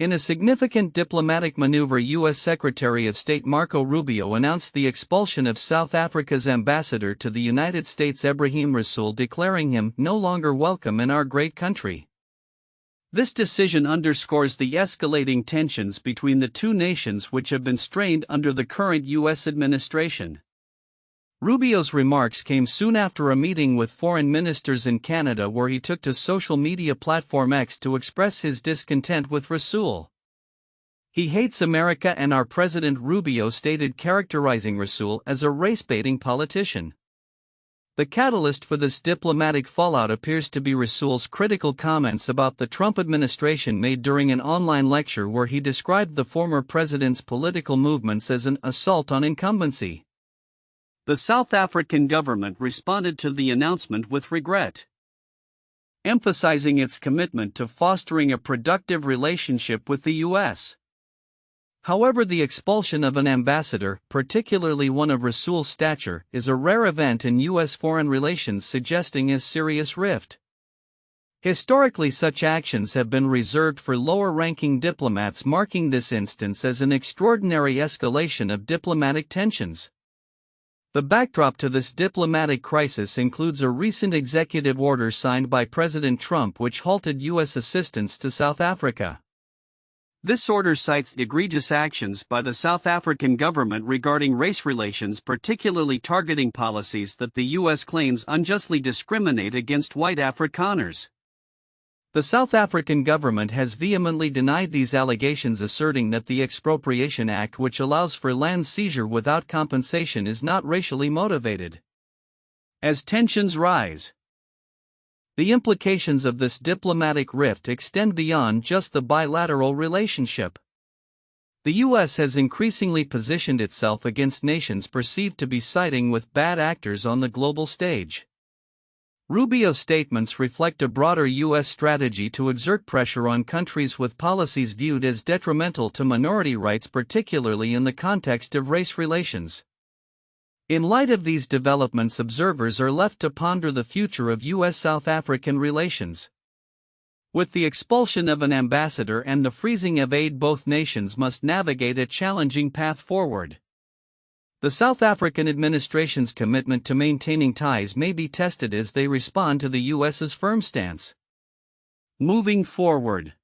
In a significant diplomatic maneuver, U.S. Secretary of State Marco Rubio announced the expulsion of South Africa's ambassador to the United States Ebrahim Rasool, declaring him no longer welcome in our great country. This decision underscores the escalating tensions between the two nations, which have been strained under the current U.S. administration. Rubio's remarks came soon after a meeting with foreign ministers in Canada, where he took to social media platform X to express his discontent with Rasool. "He hates America and our president," Rubio stated, characterizing Rasool as a race-baiting politician. The catalyst for this diplomatic fallout appears to be Rasool's critical comments about the Trump administration made during an online lecture, where he described the former president's political movements as an assault on incumbency. The South African government responded to the announcement with regret, emphasizing its commitment to fostering a productive relationship with the U.S. However, the expulsion of an ambassador, particularly one of Rasool's stature, is a rare event in U.S. foreign relations, suggesting a serious rift. Historically, such actions have been reserved for lower-ranking diplomats, marking this instance as an extraordinary escalation of diplomatic tensions. The backdrop to this diplomatic crisis includes a recent executive order signed by President Trump which halted U.S. assistance to South Africa. This order cites egregious actions by the South African government regarding race relations, particularly targeting policies that the U.S. claims unjustly discriminate against white Afrikaners. The South African government has vehemently denied these allegations, asserting that the Expropriation Act, which allows for land seizure without compensation, is not racially motivated. As tensions rise, the implications of this diplomatic rift extend beyond just the bilateral relationship. The U.S. has increasingly positioned itself against nations perceived to be siding with bad actors on the global stage. Rubio's statements reflect a broader U.S. strategy to exert pressure on countries with policies viewed as detrimental to minority rights, particularly in the context of race relations. In light of these developments, observers are left to ponder the future of U.S.-South African relations. With the expulsion of an ambassador and the freezing of aid, both nations must navigate a challenging path forward. The South African administration's commitment to maintaining ties may be tested as they respond to the U.S.'s firm stance. Moving forward,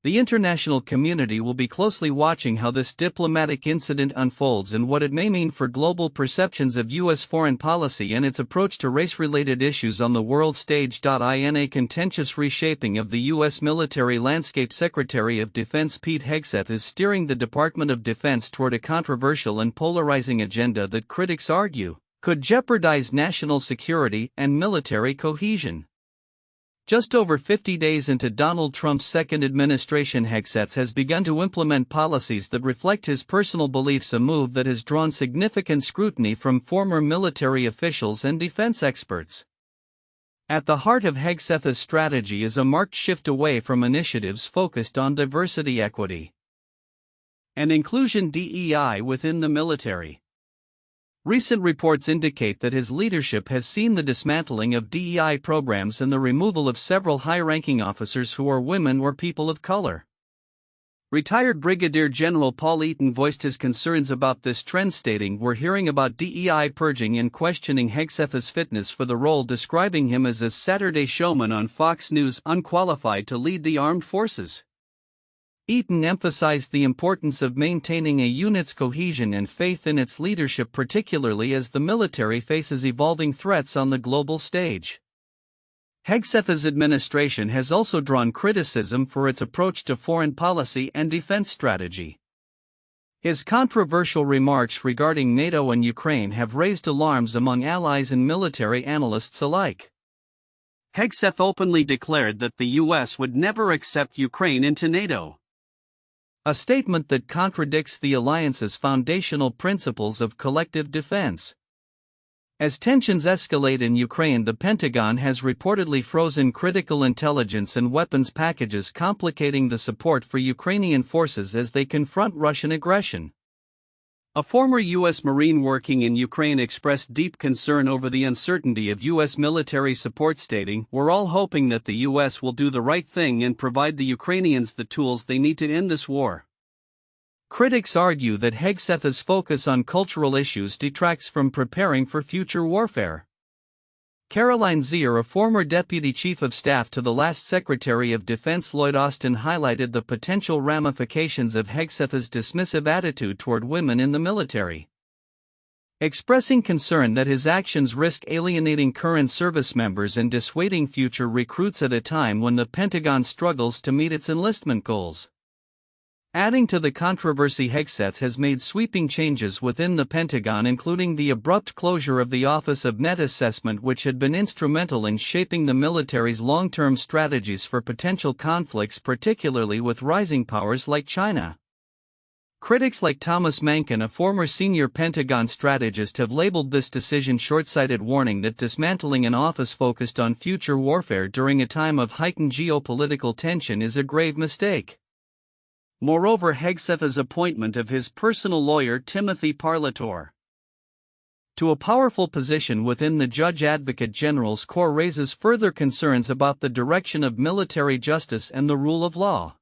the international community will be closely watching how this diplomatic incident unfolds and what it may mean for global perceptions of U.S. foreign policy and its approach to race-related issues on the world stage. In a contentious reshaping of the U.S. military landscape, Secretary of Defense Pete Hegseth is steering the Department of Defense toward a controversial and polarizing agenda that critics argue could jeopardize national security and military cohesion. Just over 50 days into Donald Trump's second administration, Hegseth has begun to implement policies that reflect his personal beliefs, a move that has drawn significant scrutiny from former military officials and defense experts. At the heart of Hegseth's strategy is a marked shift away from initiatives focused on diversity, equity, and inclusion (DEI) within the military. Recent reports indicate that his leadership has seen the dismantling of DEI programs and the removal of several high-ranking officers who are women or people of color. Retired Brigadier General Paul Eaton voiced his concerns about this trend, stating, "We're hearing about DEI purging," and questioning Hegseth's fitness for the role, describing him as a Saturday showman on Fox News, unqualified to lead the armed forces. Eaton emphasized the importance of maintaining a unit's cohesion and faith in its leadership, particularly as the military faces evolving threats on the global stage. Hegseth's administration has also drawn criticism for its approach to foreign policy and defense strategy. His controversial remarks regarding NATO and Ukraine have raised alarms among allies and military analysts alike. Hegseth openly declared that the U.S. would never accept Ukraine into NATO, a statement that contradicts the alliance's foundational principles of collective defense. As tensions escalate in Ukraine, the Pentagon has reportedly frozen critical intelligence and weapons packages, complicating the support for Ukrainian forces as they confront Russian aggression. A former U.S. Marine working in Ukraine expressed deep concern over the uncertainty of U.S. military support, stating, "We're all hoping that the U.S. will do the right thing and provide the Ukrainians the tools they need to end this war." Critics argue that Hegseth's focus on cultural issues detracts from preparing for future warfare. Caroline Zier, a former Deputy Chief of Staff to the last Secretary of Defense Lloyd Austin, highlighted the potential ramifications of Hegseth's dismissive attitude toward women in the military. Expressing concern that his actions risk alienating current service members and dissuading future recruits at a time when the Pentagon struggles to meet its enlistment goals. Adding to the controversy, Hegseth has made sweeping changes within the Pentagon, including the abrupt closure of the Office of Net Assessment, which had been instrumental in shaping the military's long-term strategies for potential conflicts, particularly with rising powers like China. Critics like Thomas Mankin, a former senior Pentagon strategist, have labeled this decision short-sighted, warning that dismantling an office focused on future warfare during a time of heightened geopolitical tension is a grave mistake. Moreover, Hegseth's appointment of his personal lawyer Timothy Parlator to a powerful position within the Judge Advocate General's Corps raises further concerns about the direction of military justice and the rule of law.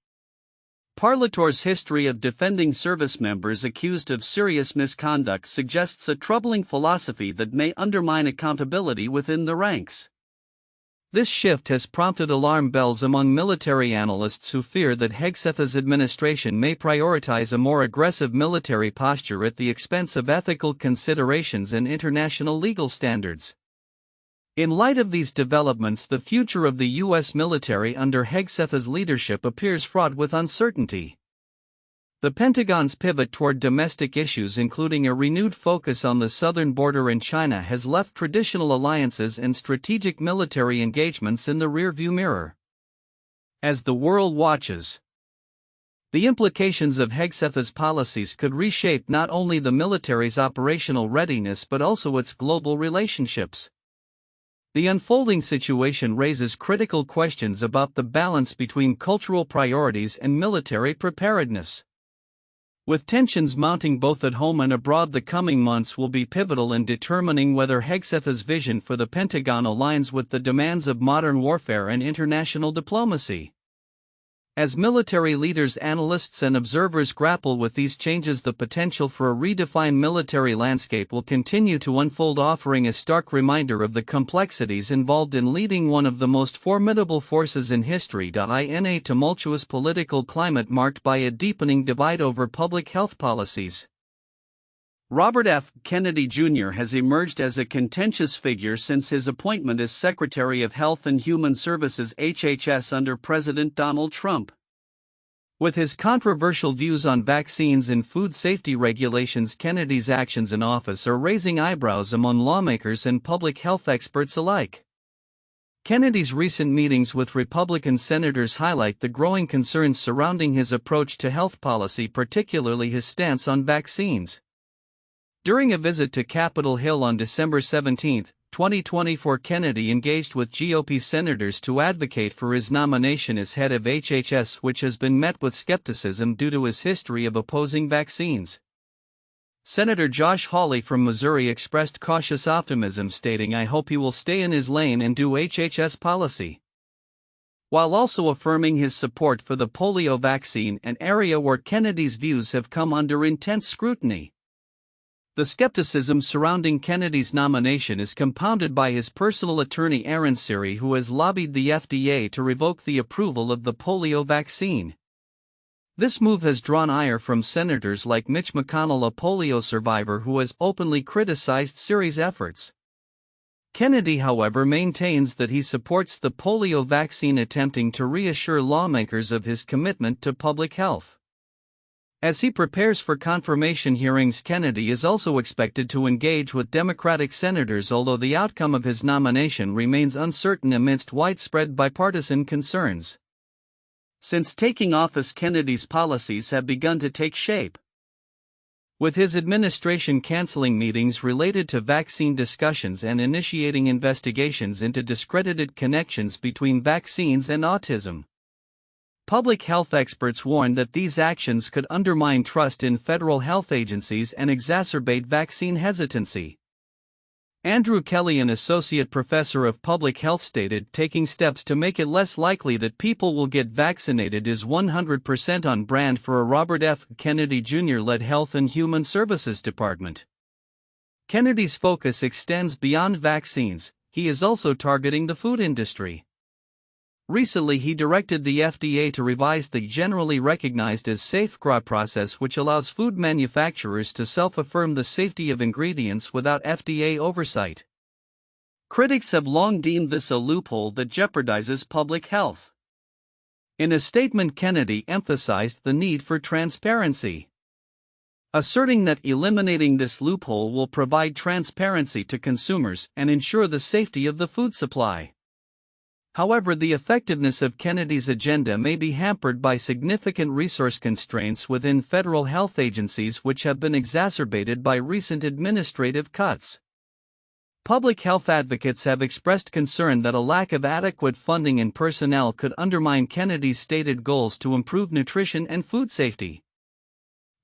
Parlator's history of defending service members accused of serious misconduct suggests a troubling philosophy that may undermine accountability within the ranks. This shift has prompted alarm bells among military analysts who fear that Hegseth's administration may prioritize a more aggressive military posture at the expense of ethical considerations and international legal standards. In light of these developments, the future of the U.S. military under Hegseth's leadership appears fraught with uncertainty. The Pentagon's pivot toward domestic issues, including a renewed focus on the southern border and China, has left traditional alliances and strategic military engagements in the rearview mirror. As the world watches, the implications of Hegseth's policies could reshape not only the military's operational readiness but also its global relationships. The unfolding situation raises critical questions about the balance between cultural priorities and military preparedness. With tensions mounting both at home and abroad, the coming months will be pivotal in determining whether Hegseth's vision for the Pentagon aligns with the demands of modern warfare and international diplomacy. As military leaders, analysts, and observers grapple with these changes, the potential for a redefined military landscape will continue to unfold, offering a stark reminder of the complexities involved in leading one of the most formidable forces in history. In a tumultuous political climate marked by a deepening divide over public health policies, Robert F. Kennedy Jr. has emerged as a contentious figure since his appointment as Secretary of Health and Human Services (HHS) under President Donald Trump. With his controversial views on vaccines and food safety regulations, Kennedy's actions in office are raising eyebrows among lawmakers and public health experts alike. Kennedy's recent meetings with Republican senators highlight the growing concerns surrounding his approach to health policy, particularly his stance on vaccines. During a visit to Capitol Hill on December 17, 2024, Kennedy engaged with GOP senators to advocate for his nomination as head of HHS, which has been met with skepticism due to his history of opposing vaccines. Senator Josh Hawley from Missouri expressed cautious optimism, stating, "I hope he will stay in his lane and do HHS policy," while also affirming his support for the polio vaccine, an area where Kennedy's views have come under intense scrutiny. The skepticism surrounding Kennedy's nomination is compounded by his personal attorney Aaron Siri, who has lobbied the FDA to revoke the approval of the polio vaccine. This move has drawn ire from senators like Mitch McConnell, a polio survivor who has openly criticized Siri's efforts. Kennedy, however, maintains that he supports the polio vaccine, attempting to reassure lawmakers of his commitment to public health. As he prepares for confirmation hearings, Kennedy is also expected to engage with Democratic senators, although the outcome of his nomination remains uncertain amidst widespread bipartisan concerns. Since taking office, Kennedy's policies have begun to take shape, with his administration canceling meetings related to vaccine discussions and initiating investigations into discredited connections between vaccines and autism. public health experts warn that these actions could undermine trust in federal health agencies and exacerbate vaccine hesitancy. Andrew Kelly, an associate professor of public health, stated taking steps to make it less likely that people will get vaccinated is 100% on brand for a Robert F. Kennedy Jr.-led Health and Human Services Department. Kennedy's focus extends beyond vaccines. He is also targeting the food industry. Recently, he directed the FDA to revise the generally recognized as safe GRA process, which allows food manufacturers to self-affirm the safety of ingredients without FDA oversight. Critics have long deemed this a loophole that jeopardizes public health. In a statement, Kennedy emphasized the need for transparency, asserting that eliminating this loophole will provide transparency to consumers and ensure the safety of the food supply. However, the effectiveness of Kennedy's agenda may be hampered by significant resource constraints within federal health agencies, which have been exacerbated by recent administrative cuts. Public health advocates have expressed concern that a lack of adequate funding and personnel could undermine Kennedy's stated goals to improve nutrition and food safety.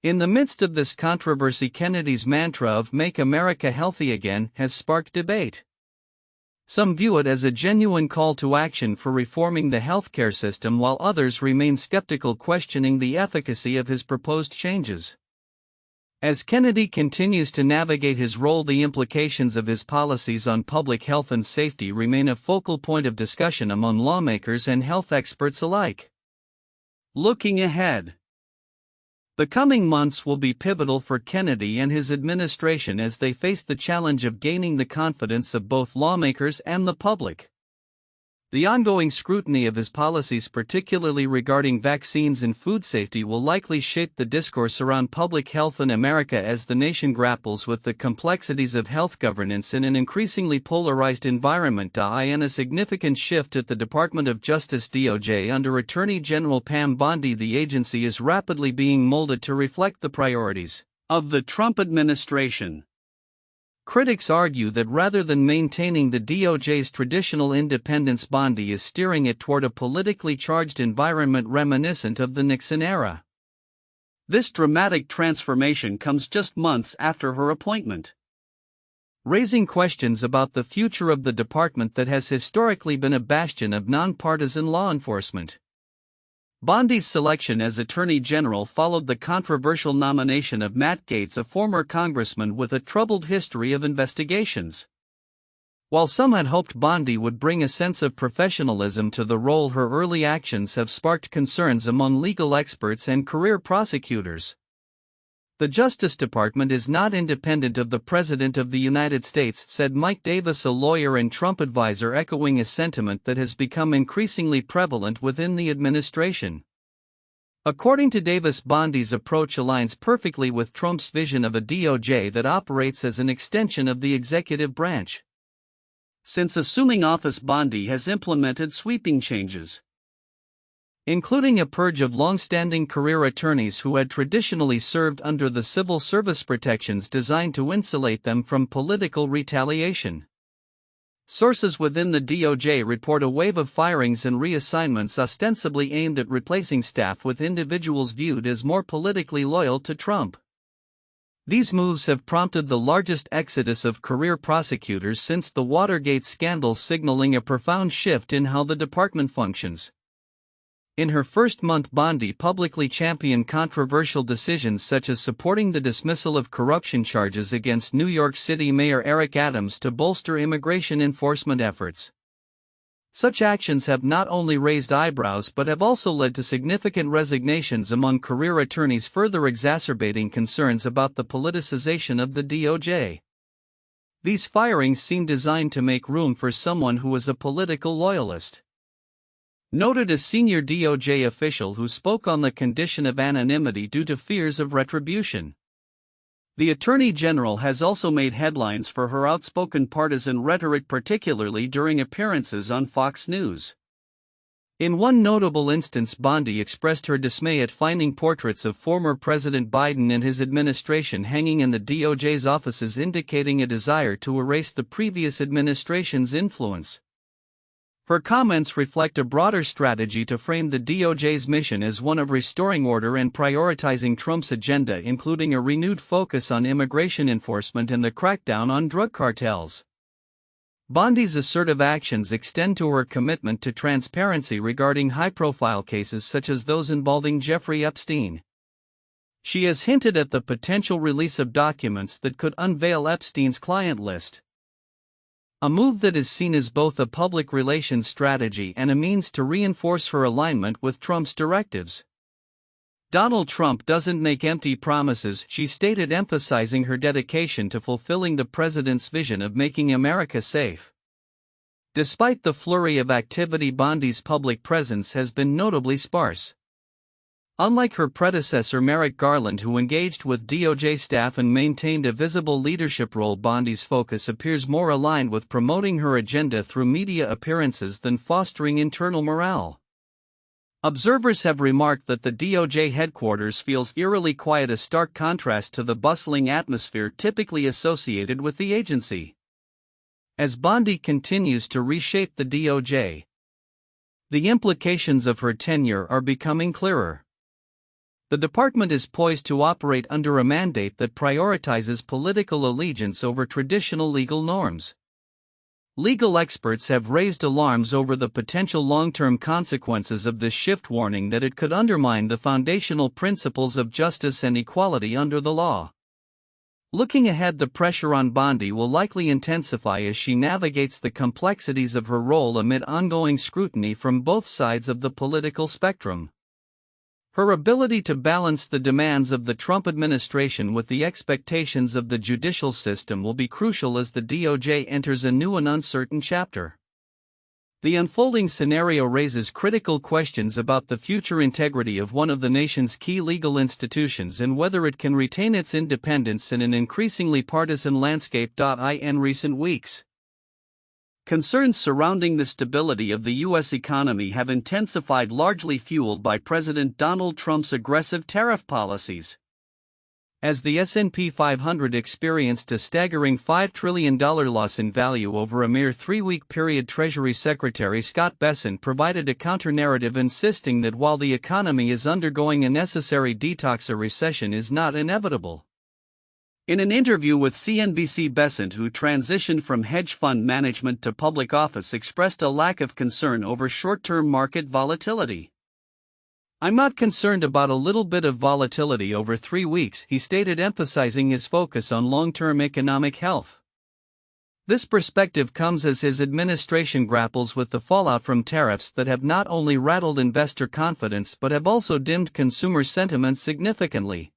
In the midst of this controversy, Kennedy's mantra of "Make America Healthy Again" has sparked debate. Some view it as a genuine call to action for reforming the healthcare system, while others remain skeptical, questioning the efficacy of his proposed changes. As Kennedy continues to navigate his role, the implications of his policies on public health and safety remain a focal point of discussion among lawmakers and health experts alike. Looking ahead, the coming months will be pivotal for Kennedy and his administration as they face the challenge of gaining the confidence of both lawmakers and the public. The ongoing scrutiny of his policies, particularly regarding vaccines and food safety, will likely shape the discourse around public health in America as the nation grapples with the complexities of health governance in an increasingly polarized environment. And a significant shift at the Department of Justice (DOJ) under Attorney General Pam Bondi. The agency is rapidly being molded to reflect the priorities of the Trump administration. Critics argue that rather than maintaining the DOJ's traditional independence, Bondi is steering it toward a politically charged environment reminiscent of the Nixon era. This dramatic transformation comes just months after her appointment, raising questions about the future of the department that has historically been a bastion of nonpartisan law enforcement. Bondi's selection as Attorney General followed the controversial nomination of Matt Gaetz, a former congressman with a troubled history of investigations. While some had hoped Bondi would bring a sense of professionalism to the role, her early actions have sparked concerns among legal experts and career prosecutors. The Justice Department is not independent of the President of the United States, said Mike Davis, a lawyer and Trump advisor, echoing a sentiment that has become increasingly prevalent within the administration. According to Davis, Bondi's approach aligns perfectly with Trump's vision of a DOJ that operates as an extension of the executive branch. Since assuming office, Bondi has implemented sweeping changes, including a purge of long-standing career attorneys who had traditionally served under the civil service protections designed to insulate them from political retaliation. Sources within the DOJ report a wave of firings and reassignments ostensibly aimed at replacing staff with individuals viewed as more politically loyal to Trump. These moves have prompted the largest exodus of career prosecutors since the Watergate scandal, signaling a profound shift in how the department functions. In her first month, Bondi publicly championed controversial decisions such as supporting the dismissal of corruption charges against New York City Mayor Eric Adams to bolster immigration enforcement efforts. Such actions have not only raised eyebrows but have also led to significant resignations among career attorneys, further exacerbating concerns about the politicization of the DOJ. These firings seem designed to make room for someone who is a political loyalist, noted a senior DOJ official who spoke on the condition of anonymity due to fears of retribution. The Attorney General has also made headlines for her outspoken partisan rhetoric, particularly during appearances on Fox News. In one notable instance, Bondi expressed her dismay at finding portraits of former President Biden and his administration hanging in the DOJ's offices, indicating a desire to erase the previous administration's influence. Her comments reflect a broader strategy to frame the DOJ's mission as one of restoring order and prioritizing Trump's agenda, including a renewed focus on immigration enforcement and the crackdown on drug cartels. Bondi's assertive actions extend to her commitment to transparency regarding high-profile cases such as those involving Jeffrey Epstein. She has hinted at the potential release of documents that could unveil Epstein's client list. A move that is seen as both a public relations strategy and a means to reinforce her alignment with Trump's directives. Donald Trump doesn't make empty promises, she stated, emphasizing her dedication to fulfilling the president's vision of making America safe. Despite the flurry of activity, Bondi's public presence has been notably sparse. Unlike her predecessor Merrick Garland, who engaged with DOJ staff and maintained a visible leadership role, Bondi's focus appears more aligned with promoting her agenda through media appearances than fostering internal morale. Observers have remarked that the DOJ headquarters feels eerily quiet, a stark contrast to the bustling atmosphere typically associated with the agency. As Bondi continues to reshape the DOJ, the implications of her tenure are becoming clearer. The department is poised to operate under a mandate that prioritizes political allegiance over traditional legal norms. Legal experts have raised alarms over the potential long-term consequences of this shift, warning that it could undermine the foundational principles of justice and equality under the law. Looking ahead, the pressure on Bondi will likely intensify as she navigates the complexities of her role amid ongoing scrutiny from both sides of the political spectrum. Her ability to balance the demands of the Trump administration with the expectations of the judicial system will be crucial as the DOJ enters a new and uncertain chapter. The unfolding scenario raises critical questions about the future integrity of one of the nation's key legal institutions and whether it can retain its independence in an increasingly partisan landscape. In recent weeks, concerns surrounding the stability of the U.S. economy have intensified, largely fueled by President Donald Trump's aggressive tariff policies. As the S&P 500 experienced a staggering $5 trillion loss in value over a mere 3-week period, Treasury Secretary Scott Bessent provided a counter-narrative, insisting that while the economy is undergoing a necessary detox, a recession is not inevitable. In an interview with CNBC, Bessent, who transitioned from hedge fund management to public office, expressed a lack of concern over short-term market volatility. "I'm not concerned about a little bit of volatility over 3 weeks," he stated, emphasizing his focus on long-term economic health. This perspective comes as his administration grapples with the fallout from tariffs that have not only rattled investor confidence but have also dimmed consumer sentiment significantly.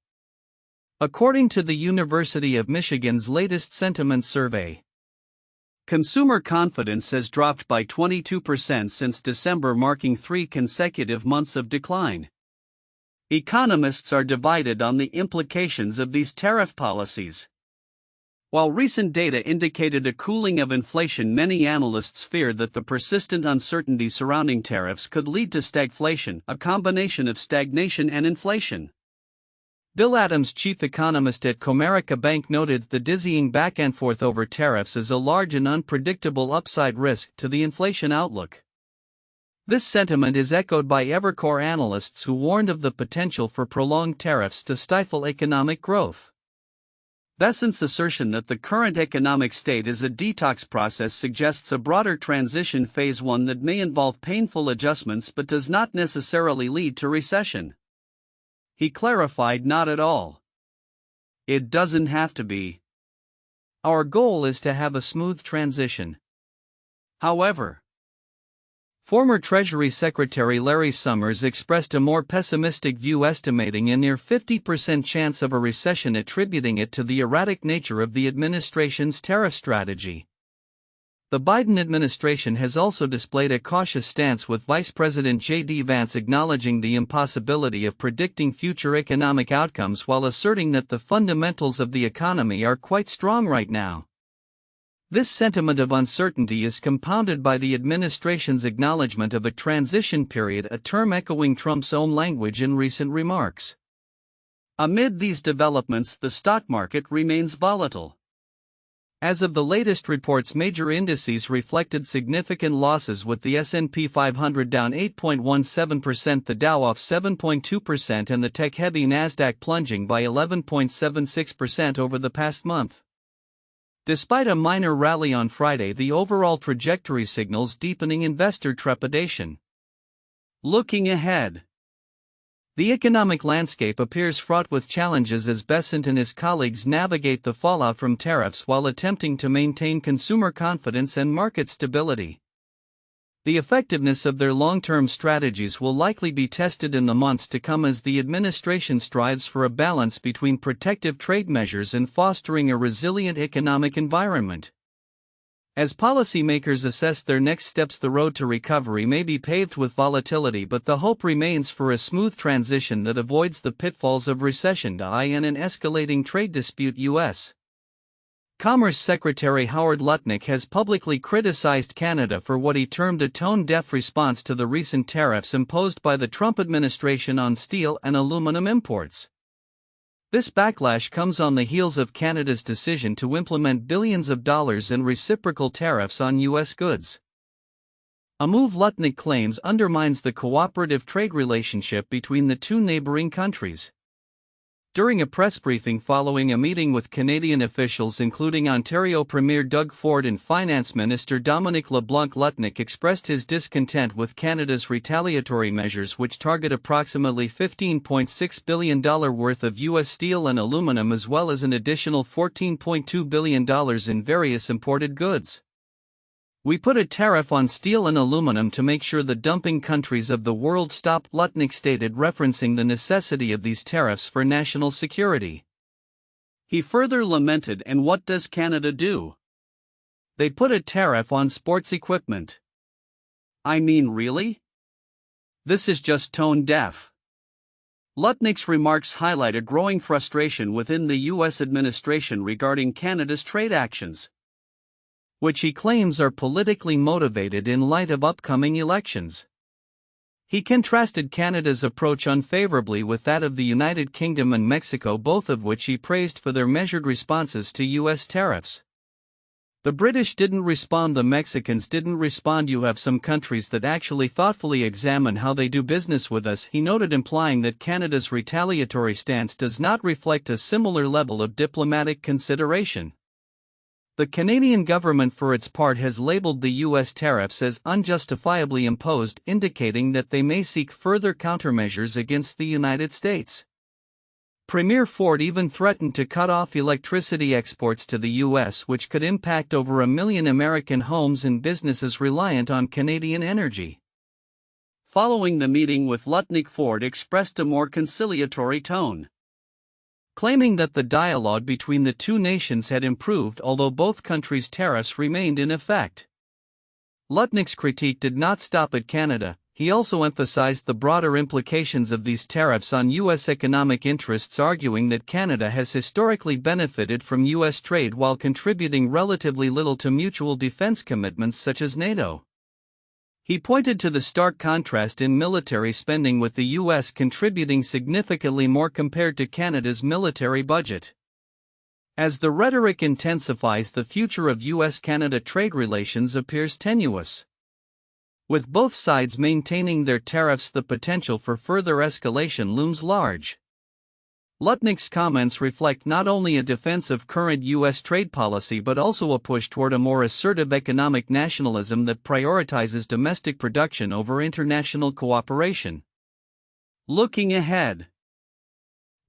According to the University of Michigan's latest sentiment survey, consumer confidence has dropped by 22% since December, marking 3 consecutive months of decline. Economists are divided on the implications of these tariff policies. While recent data indicated a cooling of inflation, many analysts fear that the persistent uncertainty surrounding tariffs could lead to stagflation, a combination of stagnation and inflation. Bill Adams, chief economist at Comerica Bank, noted the dizzying back and forth over tariffs is a large and unpredictable upside risk to the inflation outlook. This sentiment is echoed by Evercore analysts who warned of the potential for prolonged tariffs to stifle economic growth. Bessent's assertion that the current economic state is a detox process suggests a broader transition phase, one that may involve painful adjustments but does not necessarily lead to recession. He clarified, "Not at all. It doesn't have to be. Our goal is to have a smooth transition." However, former Treasury Secretary Larry Summers expressed a more pessimistic view, estimating a near 50% chance of a recession, attributing it to the erratic nature of the administration's tariff strategy. The Biden administration has also displayed a cautious stance, with Vice President J.D. Vance acknowledging the impossibility of predicting future economic outcomes while asserting that the fundamentals of the economy are quite strong right now. This sentiment of uncertainty is compounded by the administration's acknowledgement of a transition period, a term echoing Trump's own language in recent remarks. Amid these developments, the stock market remains volatile. As of the latest reports, major indices reflected significant losses, with the S&P 500 down 8.17%, the Dow off 7.2%, and the tech-heavy Nasdaq plunging by 11.76% over the past month. Despite a minor rally on Friday, the overall trajectory signals deepening investor trepidation. Looking ahead, the economic landscape appears fraught with challenges as Besant and his colleagues navigate the fallout from tariffs while attempting to maintain consumer confidence and market stability. The effectiveness of their long-term strategies will likely be tested in the months to come as the administration strives for a balance between protective trade measures and fostering a resilient economic environment. As policymakers assess their next steps, the road to recovery may be paved with volatility, but the hope remains for a smooth transition that avoids the pitfalls of recession and an escalating trade dispute. U.S. Commerce Secretary Howard Lutnick has publicly criticized Canada for what he termed a tone-deaf response to the recent tariffs imposed by the Trump administration on steel and aluminum imports. This backlash comes on the heels of Canada's decision to implement billions of dollars in reciprocal tariffs on U.S. goods. A move Lutnick claims undermines the cooperative trade relationship between the two neighboring countries. During a press briefing following a meeting with Canadian officials including Ontario Premier Doug Ford and Finance Minister Dominic LeBlanc, Lutnick expressed his discontent with Canada's retaliatory measures, which target approximately $15.6 billion worth of U.S. steel and aluminum, as well as an additional $14.2 billion in various imported goods. "We put a tariff on steel and aluminum to make sure the dumping countries of the world stop," Lutnick stated, referencing the necessity of these tariffs for national security. He further lamented, "And what does Canada do? They put a tariff on sports equipment. I mean, really? This is just tone deaf." Lutnick's remarks highlight a growing frustration within the U.S. administration regarding Canada's trade actions, which he claims are politically motivated in light of upcoming elections. He contrasted Canada's approach unfavorably with that of the United Kingdom and Mexico, both of which he praised for their measured responses to U.S. tariffs. "The British didn't respond, the Mexicans didn't respond. You have some countries that actually thoughtfully examine how they do business with us," he noted, implying that Canada's retaliatory stance does not reflect a similar level of diplomatic consideration. The Canadian government, for its part, has labeled the U.S. tariffs as unjustifiably imposed, indicating that they may seek further countermeasures against the United States. Premier Ford even threatened to cut off electricity exports to the U.S., which could impact over 1 million American homes and businesses reliant on Canadian energy. Following the meeting with Lutnick, Ford expressed a more conciliatory tone, claiming that the dialogue between the two nations had improved although both countries' tariffs remained in effect. Lutnick's critique did not stop at Canada. He also emphasized the broader implications of these tariffs on U.S. economic interests, arguing that Canada has historically benefited from U.S. trade while contributing relatively little to mutual defense commitments such as NATO. He pointed to the stark contrast in military spending, with the U.S. contributing significantly more compared to Canada's military budget. As the rhetoric intensifies, the future of U.S.-Canada trade relations appears tenuous. With both sides maintaining their tariffs, the potential for further escalation looms large. Lutnick's comments reflect not only a defense of current U.S. trade policy but also a push toward a more assertive economic nationalism that prioritizes domestic production over international cooperation. Looking ahead,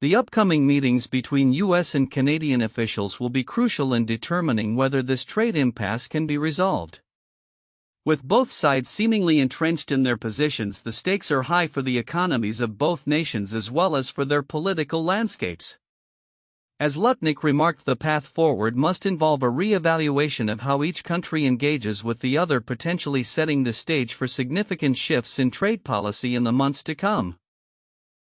the upcoming meetings between U.S. and Canadian officials will be crucial in determining whether this trade impasse can be resolved. With both sides seemingly entrenched in their positions, the stakes are high for the economies of both nations as well as for their political landscapes. As Lutnick remarked, the path forward must involve a re-evaluation of how each country engages with the other, potentially setting the stage for significant shifts in trade policy in the months to come.